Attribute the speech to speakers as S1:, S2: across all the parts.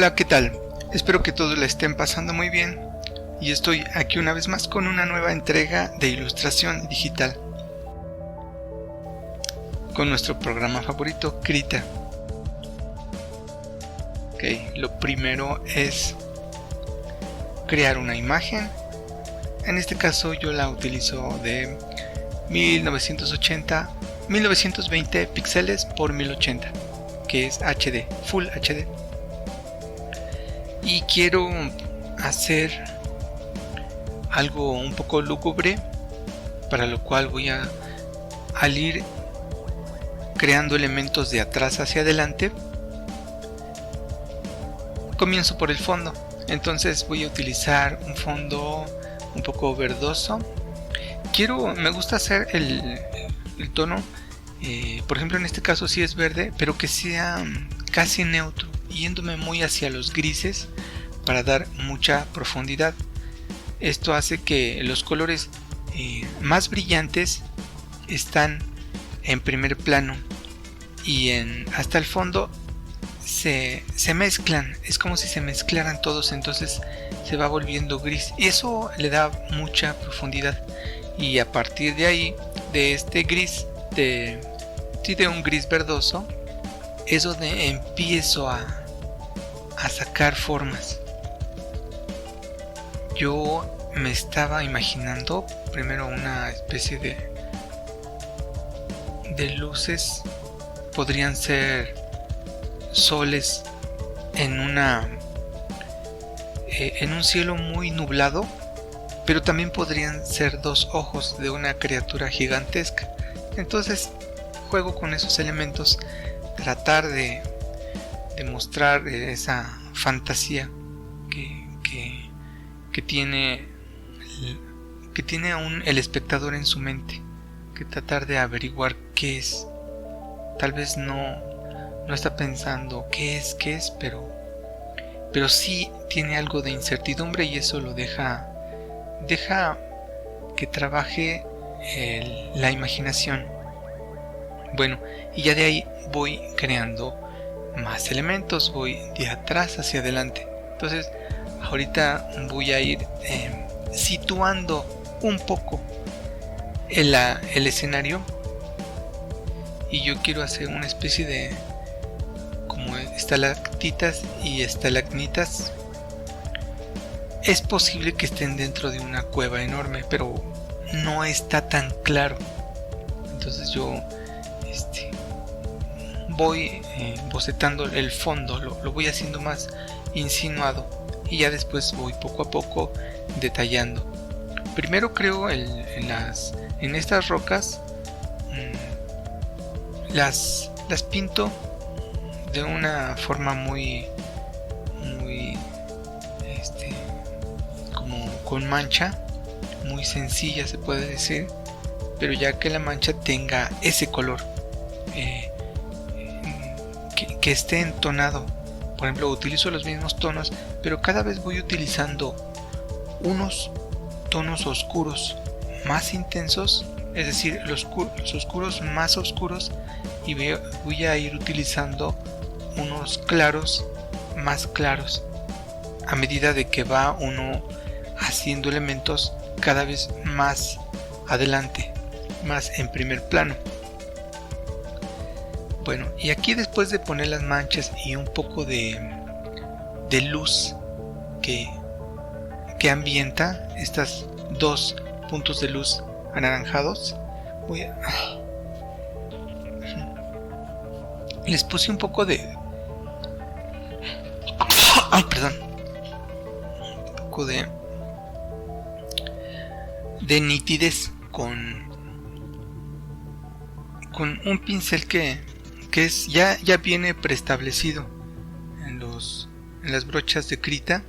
S1: Hola, ¿qué tal? Espero que todos la estén pasando muy bien y estoy aquí una vez más con una nueva entrega de ilustración digital con nuestro programa favorito, Krita. Ok, lo primero es crear una imagen. En este caso yo la utilizo de 1920 píxeles por 1080, que es HD, Full HD. Y quiero hacer algo un poco lúgubre, para lo cual voy al ir creando elementos de atrás hacia adelante. Comienzo por el fondo, entonces voy a utilizar un fondo un poco verdoso. Me gusta hacer el tono, por ejemplo en este caso sí es verde, pero que sea casi neutro, yéndome muy hacia los grises para dar mucha profundidad. Esto hace que los colores más brillantes están en primer plano y hasta el fondo se mezclan, es como si se mezclaran todos, entonces se va volviendo gris y eso le da mucha profundidad. Y a partir de ahí, de este gris, de un gris verdoso, es donde empiezo a sacar formas. Yo me estaba imaginando primero una especie de luces. Podrían ser soles en un cielo muy nublado, pero también podrían ser dos ojos de una criatura gigantesca. Entonces juego con esos elementos, tratar de mostrar esa fantasía que tiene aún el espectador en su mente, que tratar de averiguar qué es. Tal vez no está pensando qué es, pero sí tiene algo de incertidumbre y eso lo deja que trabaje la imaginación. Bueno, y ya de ahí voy creando más elementos, voy de atrás hacia adelante. Entonces ahorita voy a ir situando un poco el escenario, y yo quiero hacer una especie de como estalactitas y estalagmitas. Es posible que estén dentro de una cueva enorme, pero no está tan claro. Entonces yo voy bocetando el fondo, lo voy haciendo más insinuado y ya después voy poco a poco detallando. Primero creo en estas rocas, las pinto de una forma muy como con mancha, muy sencilla se puede decir, pero ya que la mancha tenga ese color, que esté entonado. Por ejemplo, utilizo los mismos tonos, pero cada vez voy utilizando unos tonos oscuros más intensos, es decir, los oscuros más oscuros, y voy a ir utilizando unos claros más claros a medida de que va uno haciendo elementos cada vez más adelante, más en primer plano. Bueno, y aquí después de poner las manchas y un poco de luz que ambienta estos dos puntos de luz anaranjados, les puse un poco de un poco de nitidez con un pincel que ya viene preestablecido en las brochas de Krita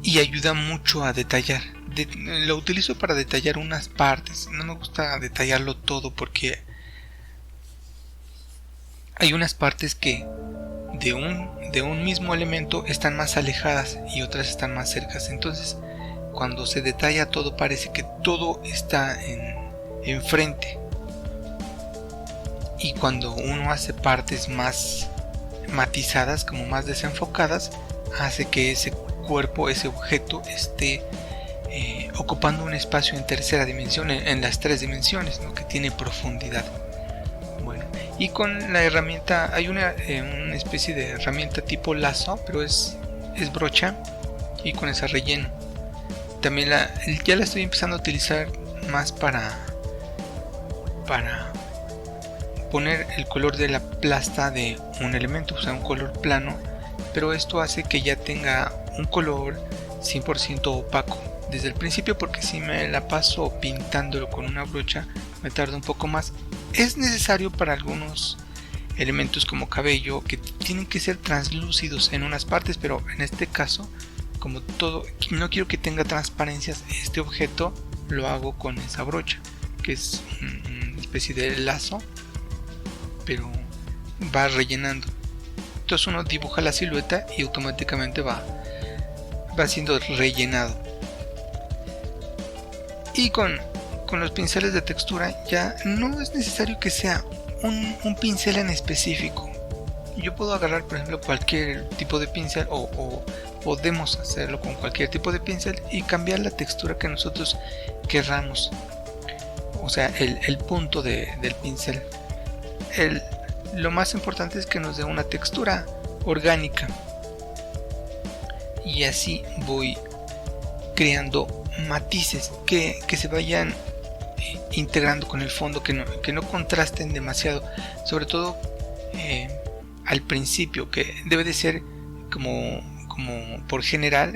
S1: y ayuda mucho a detallar. Lo utilizo para detallar unas partes. No me gusta detallarlo todo porque hay unas partes que de un mismo elemento están más alejadas y otras están más cercas. Entonces cuando se detalla todo parece que todo está enfrente. Y cuando uno hace partes más matizadas, como más desenfocadas, hace que ese cuerpo, ese objeto esté ocupando un espacio en tercera dimensión, en las tres dimensiones, ¿no? Que tiene profundidad. Bueno, y con la herramienta, hay una especie de herramienta tipo lazo, pero es brocha, y con esa relleno. También ya la estoy empezando a utilizar más para poner el color de la plasta de un elemento, o sea, un color plano, pero esto hace que ya tenga un color 100% opaco desde el principio, porque si me la paso pintándolo con una brocha me tarda un poco más. Es necesario para algunos elementos como cabello, que tienen que ser translúcidos en unas partes, pero en este caso, como todo, no quiero que tenga transparencias, este objeto lo hago con esa brocha, que es una especie de lazo, pero va rellenando. Entonces uno dibuja la silueta y automáticamente va siendo rellenado. Y con los pinceles de textura ya no es necesario que sea un pincel en específico. Yo puedo agarrar, por ejemplo, cualquier tipo de pincel, o podemos hacerlo con cualquier tipo de pincel y cambiar la textura que nosotros querramos, o sea, el punto del pincel. Lo más importante es que nos dé una textura orgánica, y así voy creando matices que se vayan integrando con el fondo, que no contrasten demasiado, sobre todo al principio, que debe de ser como por general,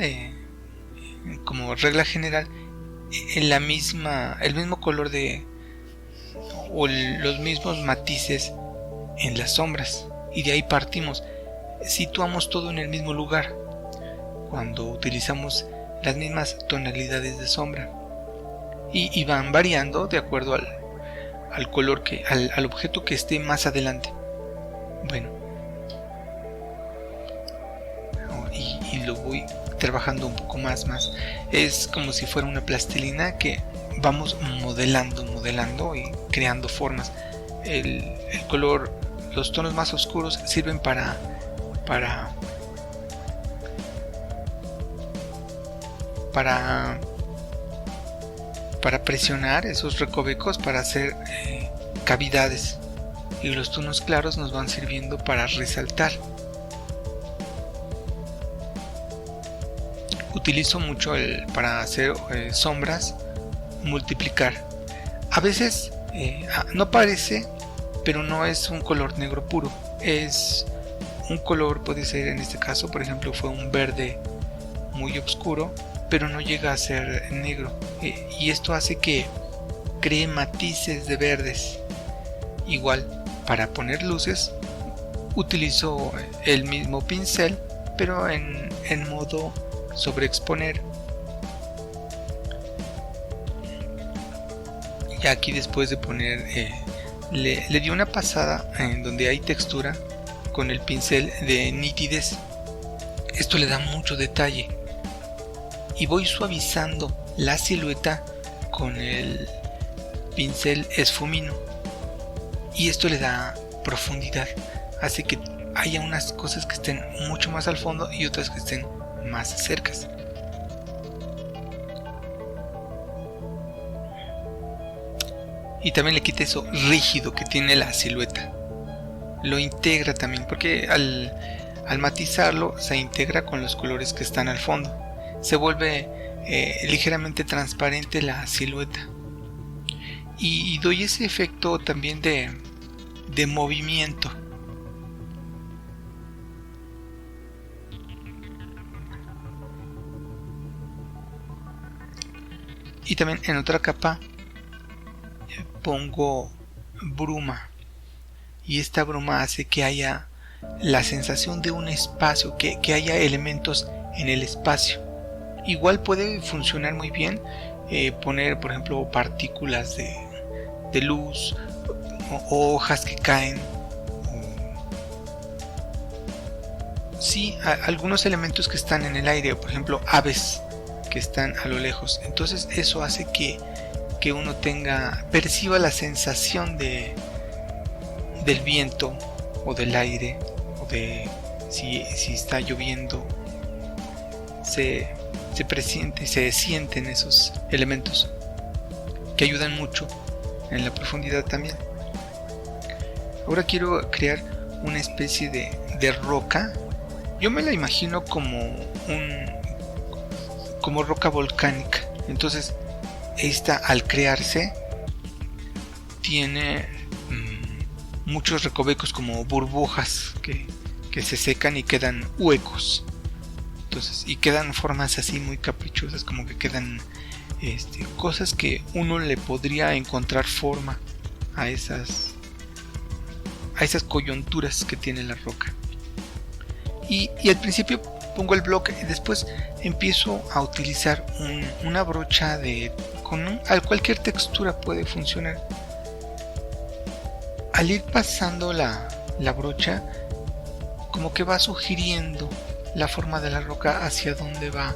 S1: como regla general, el mismo color o los mismos matices en las sombras, y de ahí partimos. Situamos todo en el mismo lugar cuando utilizamos las mismas tonalidades de sombra, y van variando de acuerdo al color al objeto que esté más adelante. Bueno, y lo voy trabajando un poco más. Es como si fuera una plastilina que vamos modelando y creando formas. El color, los tonos más oscuros sirven para presionar esos recovecos, para hacer cavidades, y los tonos claros nos van sirviendo para resaltar. Utilizo mucho para hacer sombras, multiplicar. A veces no parece, pero no es un color negro puro, es un color, puede ser, en este caso por ejemplo fue un verde muy oscuro, pero no llega a ser negro, y esto hace que cree matices de verdes. Igual, para poner luces utilizo el mismo pincel, pero en modo sobreexponer. Y aquí, después de poner, le di una pasada en donde hay textura con el pincel de nitidez. Esto le da mucho detalle, y voy suavizando la silueta con el pincel esfumino, y esto le da profundidad, hace que haya unas cosas que estén mucho más al fondo y otras que estén más cercas. Y también le quita eso rígido que tiene la silueta, lo integra también, porque al matizarlo se integra con los colores que están al fondo, se vuelve ligeramente transparente la silueta, y doy ese efecto también de movimiento. Y también en otra capa pongo bruma, y esta bruma hace que haya la sensación de un espacio, que haya elementos en el espacio. Igual puede funcionar muy bien poner, por ejemplo, partículas de luz, o hojas que caen, sí, algunos elementos que están en el aire, por ejemplo aves que están a lo lejos. Entonces eso hace que uno perciba la sensación del viento, o del aire, o de si está lloviendo, se sienten esos elementos que ayudan mucho en la profundidad también. Ahora quiero crear una especie de roca. Yo me la imagino como roca volcánica. Entonces esta, al crearse, tiene muchos recovecos como burbujas que se secan y quedan huecos. Entonces, y quedan formas así muy caprichosas, como que quedan cosas que uno le podría encontrar forma a esas coyunturas que tiene la roca. Y al principio pongo el bloque y después empiezo a utilizar una brocha a cualquier textura puede funcionar. Al ir pasando la brocha, como que va sugiriendo la forma de la roca, hacia dónde va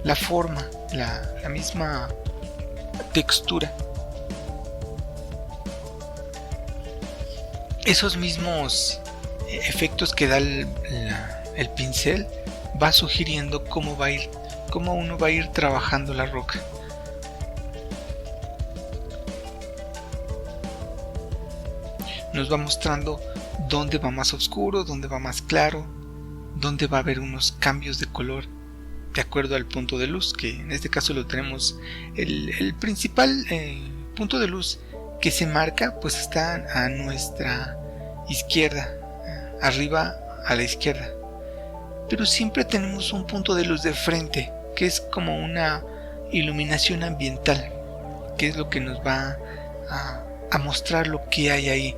S1: la forma, la misma textura. Esos mismos efectos que da el pincel va sugiriendo cómo uno va a ir trabajando la roca. Nos va mostrando dónde va más oscuro, dónde va más claro, dónde va a haber unos cambios de color de acuerdo al punto de luz, que en este caso lo tenemos. El principal punto de luz que se marca pues está a nuestra izquierda, arriba a la izquierda, pero siempre tenemos un punto de luz de frente que es como una iluminación ambiental, que es lo que nos va a mostrar lo que hay ahí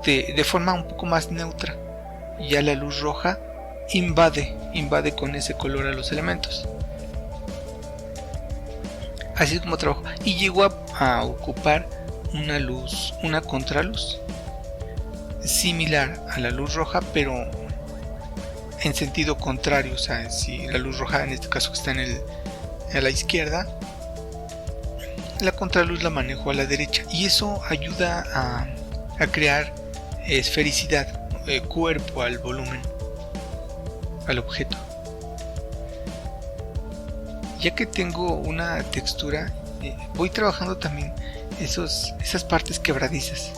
S1: de forma un poco más neutra. Ya la luz roja invade con ese color a los elementos. Así es como trabajo, y llego a ocupar una contraluz similar a la luz roja, pero en sentido contrario. O sea, si la luz roja en este caso está a la izquierda, la contraluz la manejo a la derecha, y eso ayuda a crear esfericidad, cuerpo al volumen, al objeto. Ya que tengo una textura, voy trabajando también esas partes quebradizas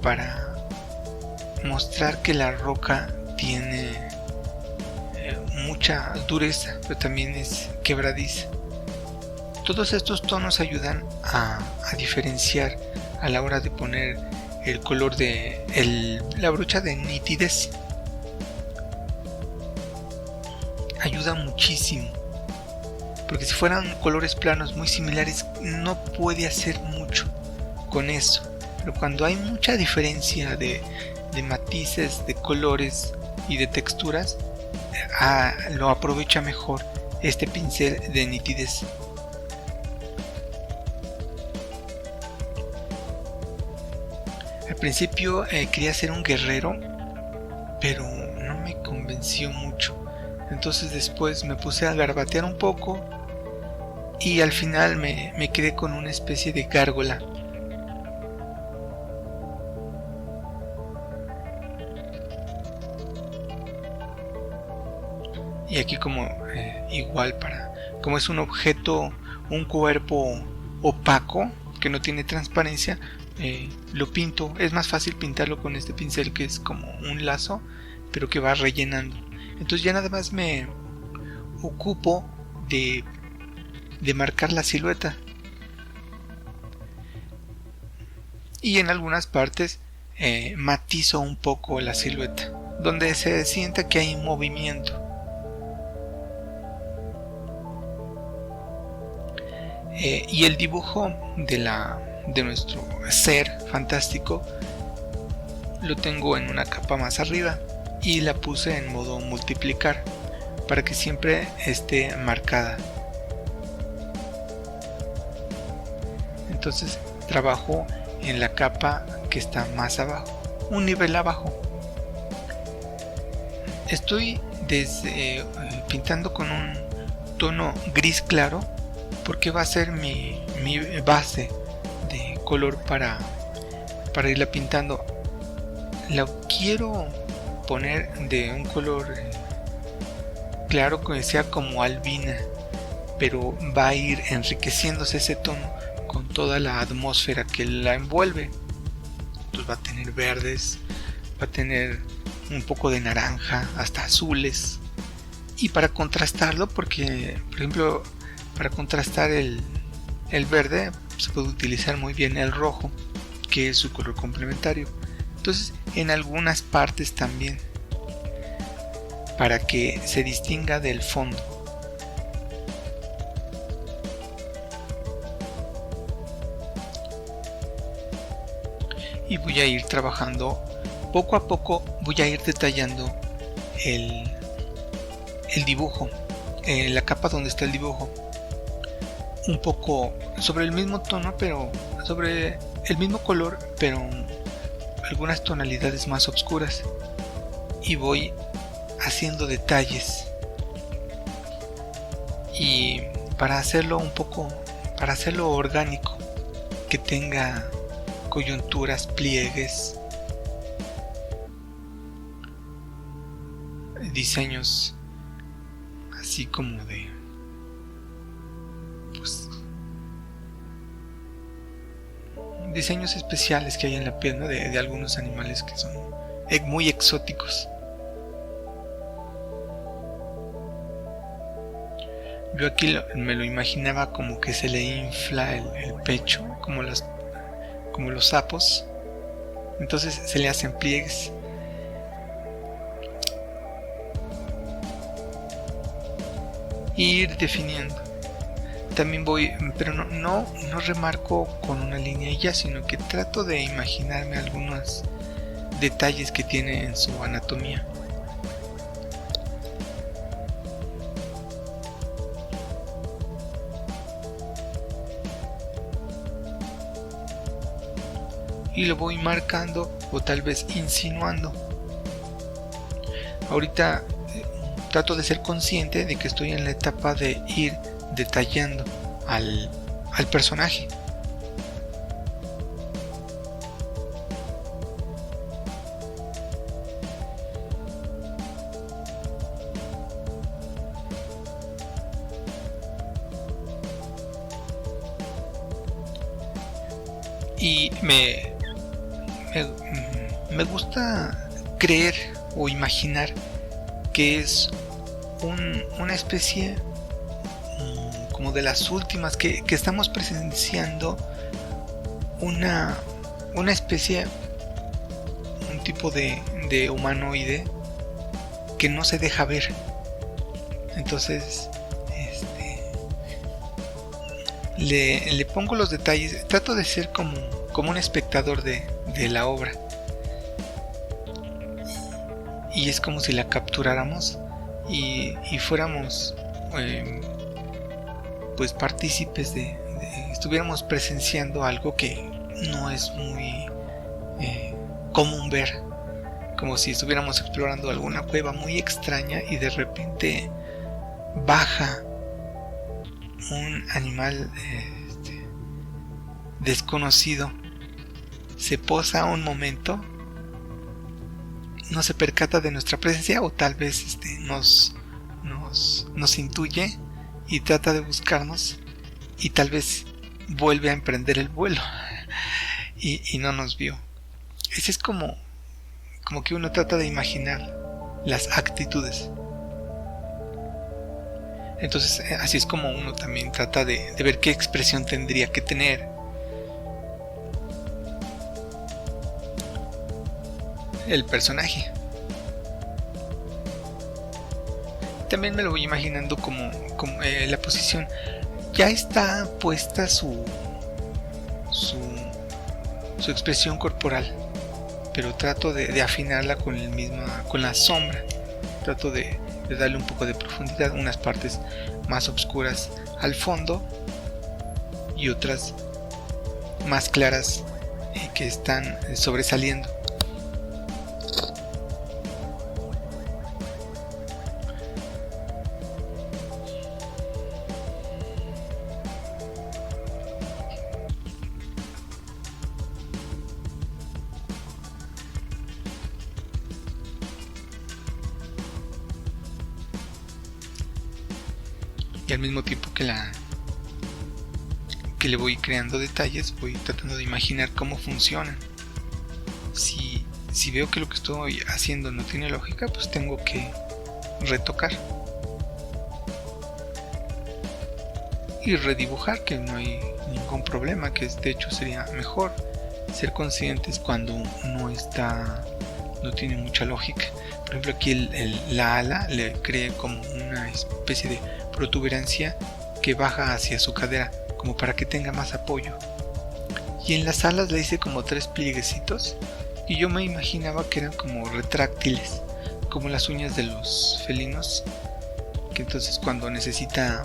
S1: para mostrar que la roca tiene mucha dureza, pero también es quebradiza. Todos estos tonos ayudan a diferenciar a la hora de poner el color de la brocha de nitidez. Ayuda muchísimo, porque si fueran colores planos muy similares no puede hacer mucho con eso, pero cuando hay mucha diferencia de matices, de colores y de texturas, lo aprovecha mejor este pincel de nitidez. Al principio quería ser un guerrero, pero no me convenció mucho. Entonces después me puse a garbatear un poco y al final me quedé con una especie de gárgola. Y aquí como igual, como es un objeto, un cuerpo opaco que no tiene transparencia, lo pinto. Es más fácil pintarlo con este pincel que es como un lazo, pero que va rellenando. Entonces ya nada más me ocupo de marcar la silueta, y en algunas partes matizo un poco la silueta donde se sienta que hay movimiento. Y el dibujo de nuestro ser fantástico lo tengo en una capa más arriba y la puse en modo multiplicar para que siempre esté marcada. Entonces trabajo en la capa que está más abajo, un nivel abajo. Estoy pintando con un tono gris claro porque va a ser mi base de color para irla pintando. lo quiero poner de un color claro, que sea como albina, pero va a ir enriqueciéndose ese tono con toda la atmósfera que la envuelve. Entonces va a tener verdes, va a tener un poco de naranja, hasta azules. Y para contrastarlo, porque por ejemplo para contrastar el verde se puede utilizar muy bien el rojo, que es su color complementario. Entonces en algunas partes también, para que se distinga del fondo. Y voy a ir trabajando poco a poco, voy a ir detallando el dibujo, la capa donde está el dibujo, un poco sobre el mismo tono, pero sobre el mismo color, pero algunas tonalidades más oscuras, y voy haciendo detalles. Y para hacerlo un poco, para hacerlo orgánico, que tenga coyunturas, pliegues, diseños así como de, pues, diseños especiales que hay en la piel, ¿no? de algunos animales que son muy exóticos. Yo aquí me lo imaginaba como que se le infla el pecho, como los sapos. Entonces se le hacen pliegues. Ir definiendo. También voy, pero no remarco con una línea y ya, sino que trato de imaginarme algunos detalles que tiene en su anatomía. Y lo voy marcando o tal vez insinuando. Ahorita trato de ser consciente de que estoy en la etapa de ir detallando al personaje. Y me gusta creer o imaginar que es una especie como de las últimas, que estamos presenciando una especie, un tipo de humanoide que no se deja ver. Entonces le pongo los detalles, trato de ser como un espectador de la obra, y es como si la capturáramos y fuéramos pues partícipes estuviéramos presenciando algo que no es muy común ver, como si estuviéramos explorando alguna cueva muy extraña y de repente baja un animal desconocido, se posa un momento, no se percata de nuestra presencia, o tal vez nos intuye y trata de buscarnos, y tal vez vuelve a emprender el vuelo y no nos vio. Ese es como que uno trata de imaginar las actitudes. Entonces así es como uno también trata de ver qué expresión tendría que tener. El personaje. También me lo voy imaginando como la posición. Ya está puesta su expresión corporal, pero trato de afinarla con la sombra. Trato de darle un poco de profundidad, unas partes más oscuras al fondo y otras más claras que están sobresaliendo. y al mismo tiempo que le voy creando detalles, voy tratando de imaginar cómo funcionan. Si veo que lo que estoy haciendo no tiene lógica, pues tengo que retocar y redibujar, que no hay ningún problema, que de hecho sería mejor ser conscientes cuando no tiene mucha lógica. Por ejemplo, aquí la ala le cree como una especie de protuberancia que baja hacia su cadera, como para que tenga más apoyo. Y en las alas le hice como 3 plieguecitos, y yo me imaginaba que eran como retráctiles, como las uñas de los felinos, que entonces cuando necesita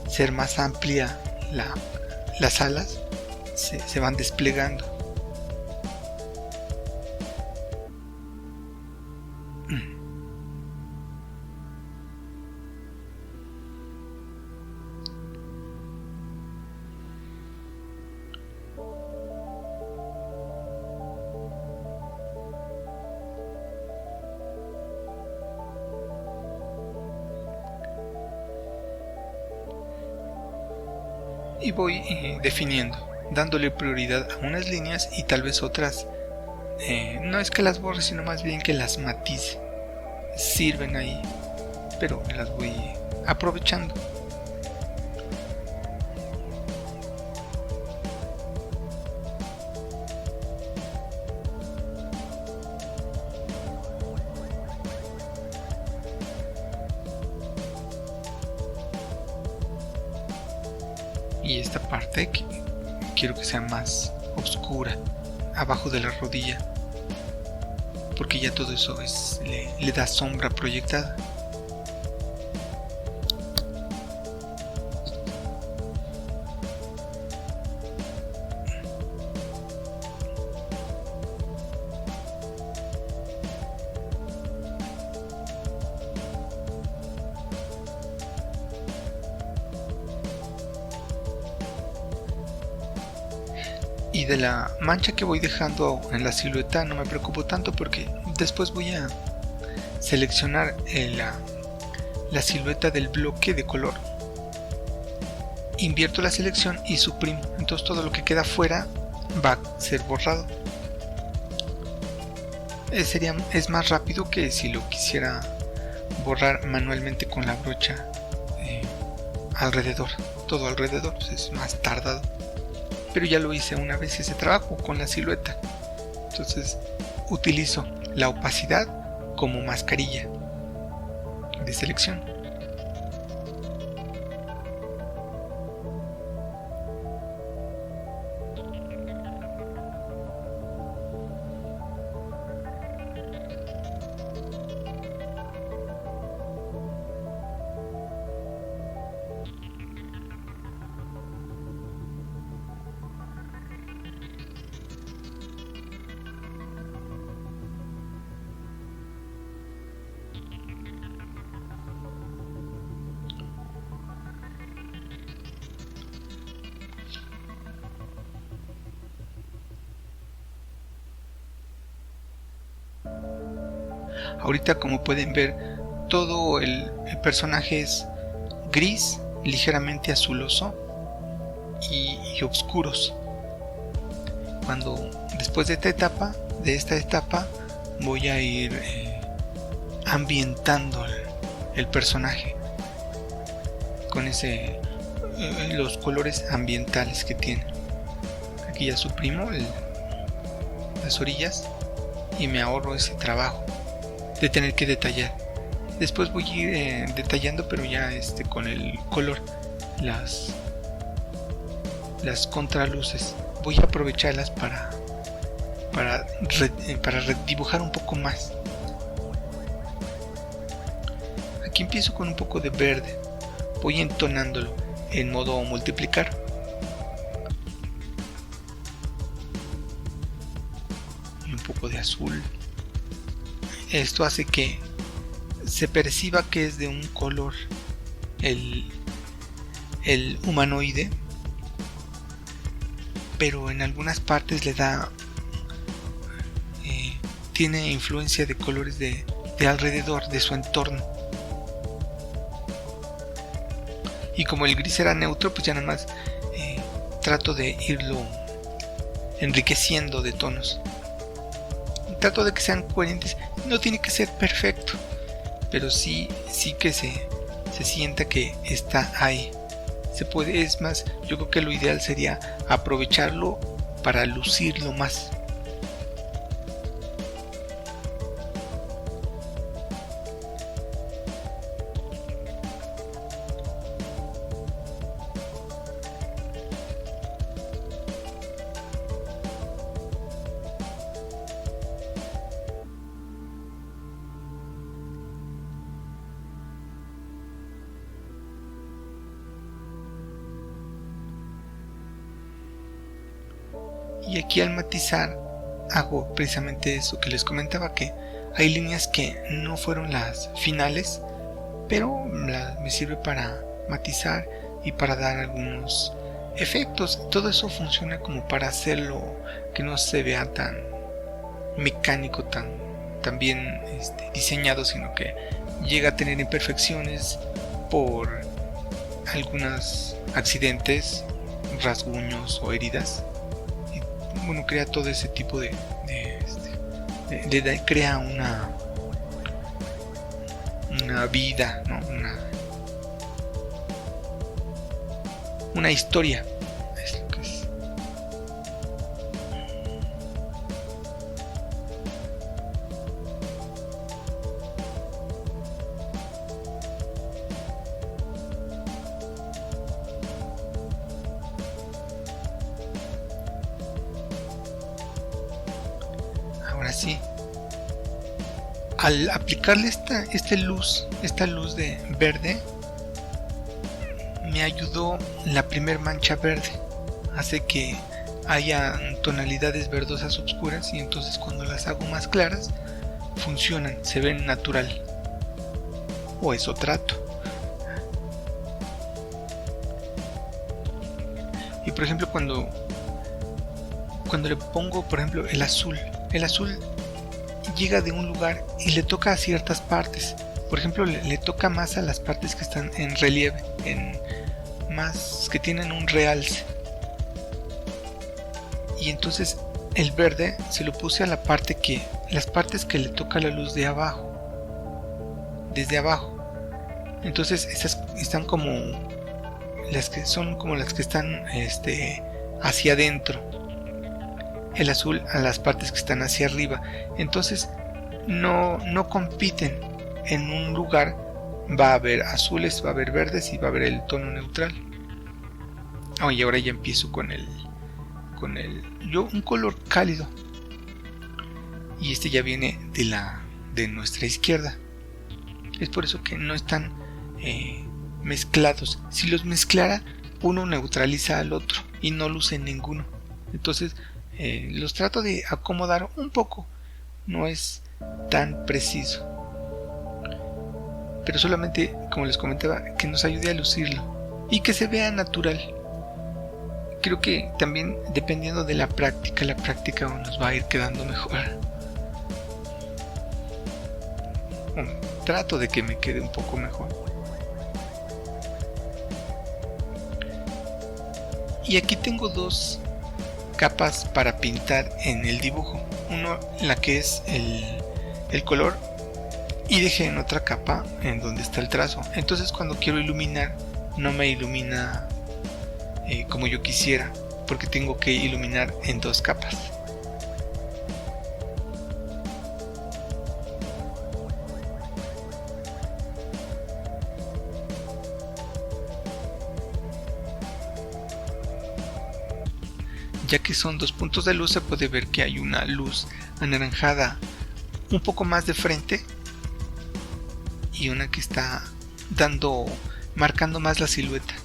S1: ser más amplia las alas, se van desplegando. Y voy definiendo, dándole prioridad a unas líneas y tal vez otras, no es que las borre, sino más bien que las matice. Sirven ahí, pero las voy aprovechando. Y esta parte quiero que sea más oscura, abajo de la rodilla, porque ya todo eso le da sombra proyectada. Y de la mancha que voy dejando en la silueta no me preocupo tanto, porque después voy a seleccionar la silueta del bloque de color, invierto la selección y suprimo, entonces todo lo que queda fuera va a ser borrado. Es más rápido que si lo quisiera borrar manualmente con la brocha alrededor, todo alrededor, pues es más tardado. Pero ya lo hice una vez ese trabajo con la silueta. Entonces utilizo la opacidad como mascarilla de selección. Ahorita, como pueden ver, todo el personaje es gris, ligeramente azuloso y oscuros. Después de esta etapa voy a ir ambientando el personaje con los colores ambientales que tiene. Aquí ya suprimo las orillas y me ahorro ese trabajo de tener que detallar. Después voy a ir detallando, pero ya con el color, las contraluces voy a aprovecharlas para dibujar un poco más. Aquí empiezo con un poco de verde, voy entonándolo en modo multiplicar. Y un poco de azul. Esto hace que se perciba que es de un color el humanoide, pero en algunas partes le da tiene influencia de colores de alrededor, de su entorno. Y como el gris era neutro, pues ya nada más trato de irlo enriqueciendo de tonos. Trato de que sean coherentes. No tiene que ser perfecto, pero sí que se sienta que está ahí. Se puede, es más, yo creo que lo ideal sería aprovecharlo para lucirlo más. Y aquí al matizar hago precisamente eso que les comentaba, que hay líneas que no fueron las finales, pero me sirve para matizar y para dar algunos efectos. Todo eso funciona como para hacerlo que no se vea tan mecánico, tan bien diseñado, sino que llega a tener imperfecciones por algunos accidentes, rasguños o heridas. Bueno, crea todo ese tipo crea una vida, ¿no? Una historia, es lo que es. Ahora sí, al aplicarle esta luz de verde, me ayudó la primer mancha verde. Hace que haya tonalidades verdosas oscuras, y entonces cuando las hago más claras funcionan, se ven natural, o eso trato. Y por ejemplo, cuando le pongo, por ejemplo, el azul llega de un lugar y le toca a ciertas partes. Por ejemplo, le toca más a las partes que están en relieve, más que tienen un realce. Y entonces el verde se lo puse a las partes que le toca la luz de abajo, desde abajo. Entonces esas están como las que están hacia adentro. El azul a las partes que están hacia arriba. Entonces no compiten. En un lugar va a haber azules, va a haber verdes y va a haber el tono neutral. Y ahora ya empiezo con un color cálido, y ya viene de nuestra izquierda. Es por eso que no están mezclados. Si los mezclara, uno neutraliza al otro y no luce ninguno. Entonces los trato de acomodar un poco. No es tan preciso, pero solamente, como les comentaba, que nos ayude a lucirlo y que se vea natural. Creo que también, dependiendo de la práctica nos va a ir quedando mejor. Trato de que me quede un poco mejor. Y aquí tengo dos capas para pintar en el dibujo. Uno, la que es el color, y dejé en otra capa en donde está el trazo. Entonces cuando quiero iluminar, no me ilumina como yo quisiera, porque tengo que iluminar en dos capas. Ya que son dos puntos de luz, se puede ver que hay una luz anaranjada un poco más de frente y una que está marcando más la silueta.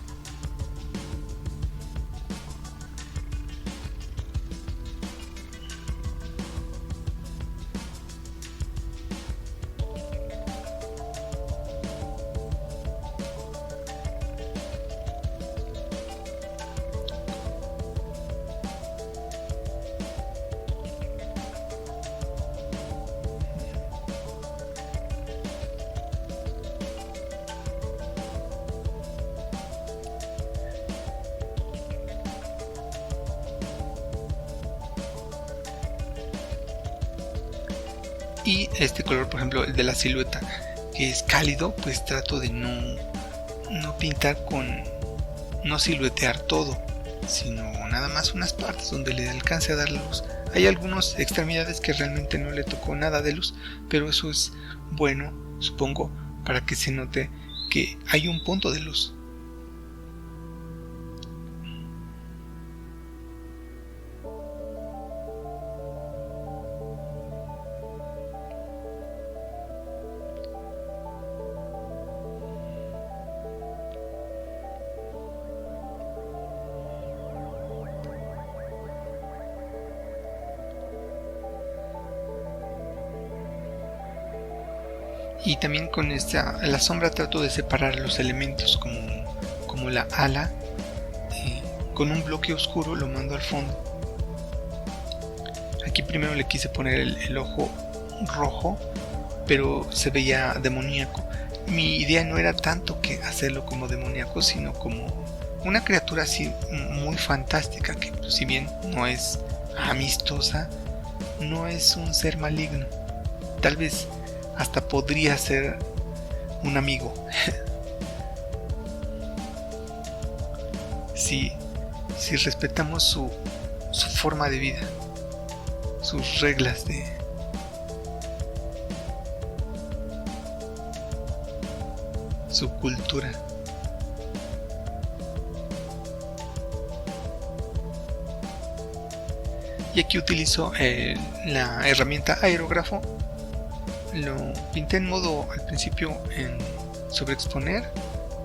S1: Y este color, por ejemplo, el de la silueta, que es cálido, pues trato de no pintar no siluetear todo, sino nada más unas partes donde le alcance a dar la luz. Hay algunas extremidades que realmente no le tocó nada de luz, pero eso es bueno, supongo, para que se note que hay un punto de luz. Y también con la sombra trato de separar los elementos como la ala. Con un bloque oscuro lo mando al fondo. Aquí primero le quise poner el ojo rojo, pero se veía demoníaco. Mi idea no era tanto que hacerlo como demoníaco, sino como una criatura así muy fantástica, que si bien no es amistosa, no es un ser maligno. Tal vez hasta podría ser un amigo. si respetamos su forma de vida, sus reglas su cultura. Y aquí utilizo la herramienta aerógrafo. Lo pinté en modo al principio en sobreexponer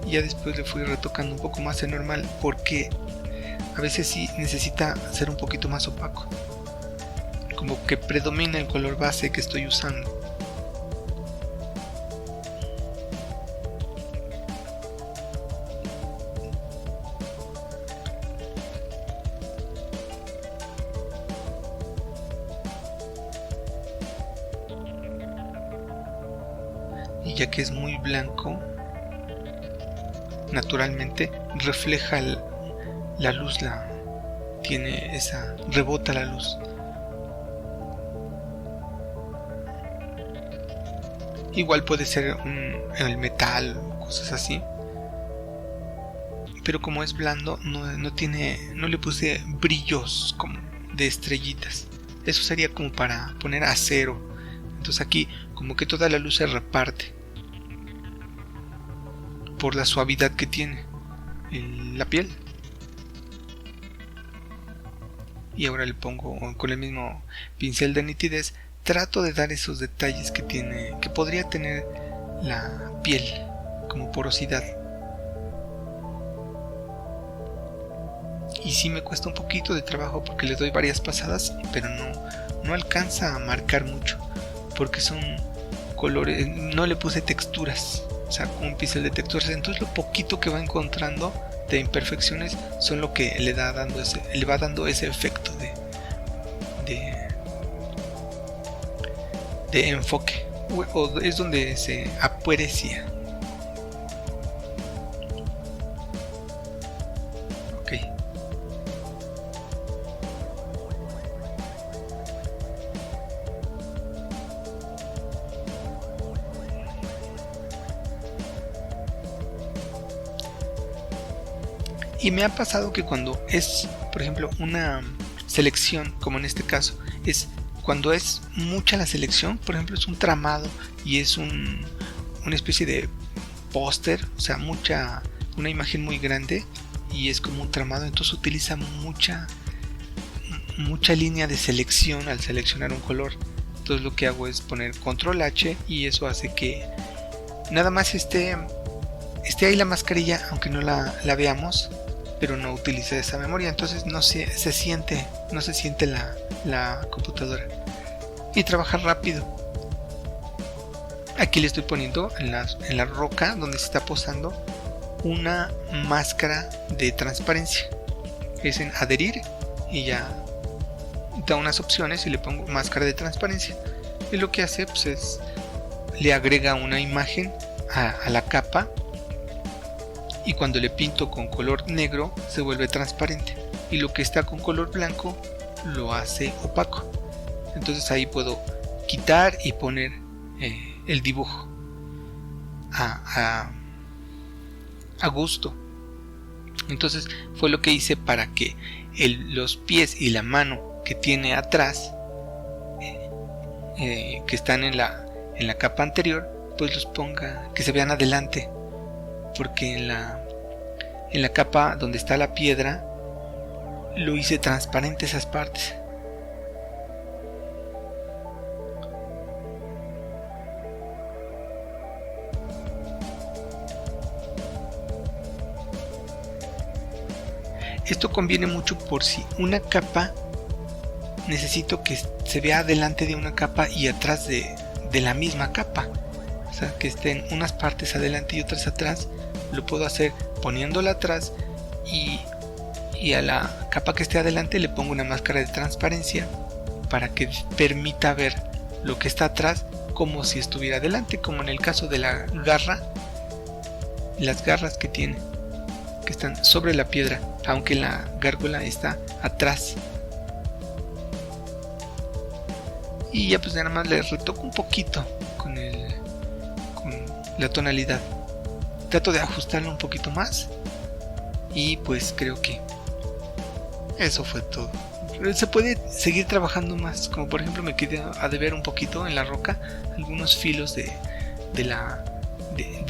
S1: y ya después le fui retocando un poco más en normal, porque a veces sí necesita ser un poquito más opaco, como que predomina el color base que estoy usando. Y ya que es muy blanco, naturalmente refleja la luz, rebota la luz. Igual puede ser el metal, cosas así, pero como es blando no le puse brillos como de estrellitas. Eso sería como para poner acero. Entonces aquí como que toda la luz se reparte por la suavidad que tiene la piel. Y ahora le pongo con el mismo pincel de nitidez, trato de dar esos detalles que podría tener la piel, como porosidad. Y sí me cuesta un poquito de trabajo porque le doy varias pasadas, pero no alcanza a marcar mucho, porque son colores, no le puse texturas, o sea, un pincel de texturas. Entonces lo poquito que va encontrando de imperfecciones son lo que le va dando ese efecto de enfoque, o es donde se aprecia. Ok. Y me ha pasado que cuando es, por ejemplo, una selección, como en este caso, es cuando es mucha la selección, por ejemplo, es un tramado y es una especie de póster, o sea, una imagen muy grande y es como un tramado, entonces utiliza mucha línea de selección al seleccionar un color. Entonces lo que hago es poner control H y eso hace que nada más esté ahí la mascarilla, aunque no la veamos, pero no utilice esa memoria, entonces no se siente la computadora, y trabaja rápido. Aquí le estoy poniendo en la roca donde se está posando una máscara de transparencia. Es en adherir y ya da unas opciones y le pongo máscara de transparencia, y lo que hace pues es le agrega una imagen a la capa, y cuando le pinto con color negro se vuelve transparente, y lo que está con color blanco lo hace opaco. Entonces ahí puedo quitar y poner el dibujo a gusto. Entonces fue lo que hice para que los pies y la mano que tiene atrás, que están en la capa anterior, pues los ponga, que se vean adelante, porque en la capa donde está la piedra lo hice transparente esas partes. Esto conviene mucho por si una capa necesito que se vea adelante de una capa y atrás de la misma capa. O sea, que estén unas partes adelante y otras atrás. Lo puedo hacer poniéndola atrás y a la capa que esté adelante le pongo una máscara de transparencia para que permita ver lo que está atrás como si estuviera adelante, como en el caso de la garra, las garras que tiene, que están sobre la piedra, aunque la gárgola está atrás. Y ya pues nada más le retoco un poquito con la tonalidad. Trato de ajustarlo un poquito más. Y pues creo que eso fue todo. Se puede seguir trabajando más, como por ejemplo me quedé a deber un poquito en la roca algunos filos de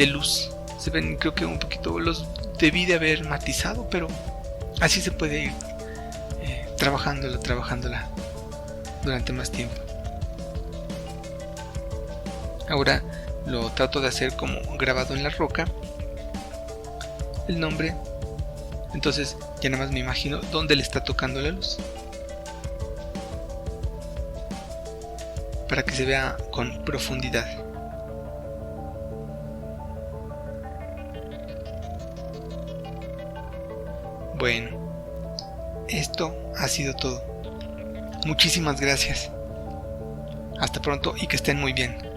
S1: luz. Se ven, creo que un poquito los debí de haber matizado, pero así se puede ir trabajándola durante más tiempo. Ahora lo trato de hacer como grabado en la roca el nombre. Entonces ya nada más me imagino dónde le está tocando la luz, para que se vea con profundidad. Bueno, esto ha sido todo. Muchísimas gracias. Hasta pronto y que estén muy bien.